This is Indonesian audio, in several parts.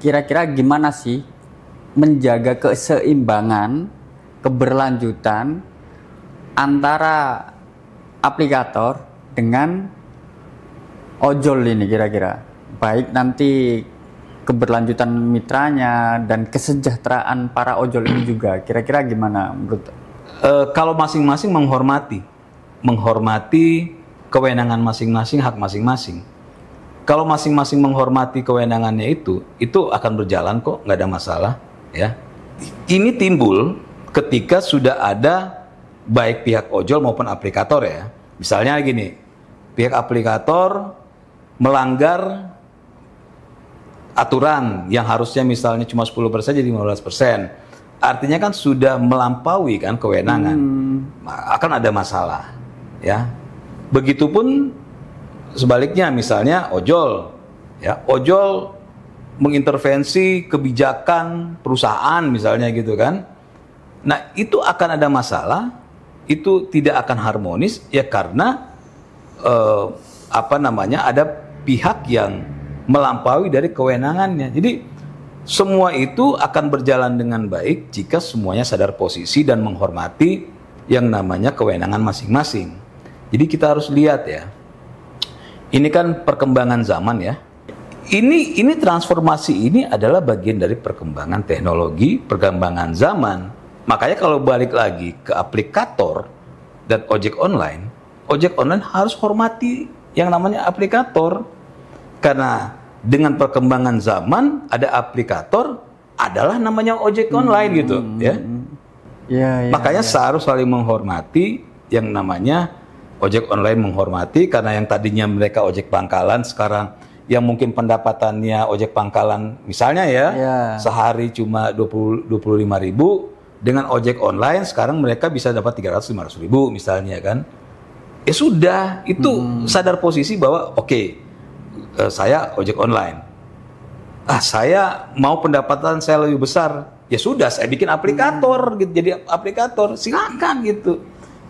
kira-kira gimana sih menjaga keseimbangan, keberlanjutan antara aplikator dengan ojol ini kira-kira? Baik nanti keberlanjutan mitranya dan kesejahteraan para ojol ini juga. Kira-kira gimana menurut? Kalau masing-masing menghormati kewenangan masing-masing, hak masing-masing. Kalau masing-masing menghormati kewenangannya itu akan berjalan kok, nggak ada masalah, ya. Ini timbul ketika sudah ada baik pihak ojol maupun aplikator, ya. Misalnya gini, pihak aplikator melanggar aturan yang harusnya misalnya cuma 10% jadi 15%. Artinya kan sudah melampaui kan kewenangan. Akan ada masalah, ya. Begitupun sebaliknya, misalnya ojol, ya, ojol mengintervensi kebijakan perusahaan misalnya gitu kan. Nah, itu akan ada masalah, itu tidak akan harmonis ya karena ada pihak yang melampaui dari kewenangannya. Jadi semua itu akan berjalan dengan baik jika semuanya sadar posisi dan menghormati yang namanya kewenangan masing-masing. Jadi kita harus lihat ya. Ini kan perkembangan zaman ya. Ini transformasi ini adalah bagian dari perkembangan teknologi, perkembangan zaman. Makanya kalau balik lagi ke aplikator dan ojek online harus hormati yang namanya aplikator. Karena dengan perkembangan zaman ada aplikator, adalah namanya ojek online gitu, ya. Makanya harus saling menghormati yang namanya ojek online, menghormati karena yang tadinya mereka ojek pangkalan sekarang yang mungkin pendapatannya ojek pangkalan misalnya ya sehari cuma 25.000, dengan ojek online sekarang mereka bisa dapat 300-500 ribu misalnya kan. Ya sudah, itu sadar posisi bahwa saya ojek online. Saya mau pendapatan saya lebih besar. Ya sudah, saya bikin aplikator gitu, jadi aplikator. Silakan gitu.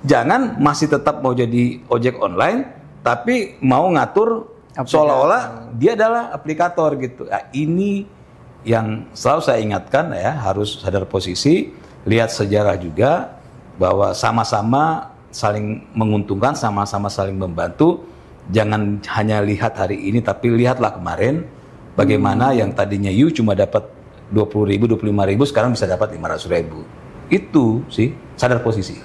Jangan masih tetap mau jadi ojek online tapi mau ngatur seolah-olah dia adalah aplikator gitu. Nah, ini yang selalu saya ingatkan ya, harus sadar posisi, lihat sejarah juga bahwa sama-sama saling menguntungkan, sama-sama saling membantu. Jangan hanya lihat hari ini tapi lihatlah kemarin bagaimana yang tadinya you cuma dapat 20.000, 25.000 sekarang bisa dapat 500.000. Itu sih sadar posisi.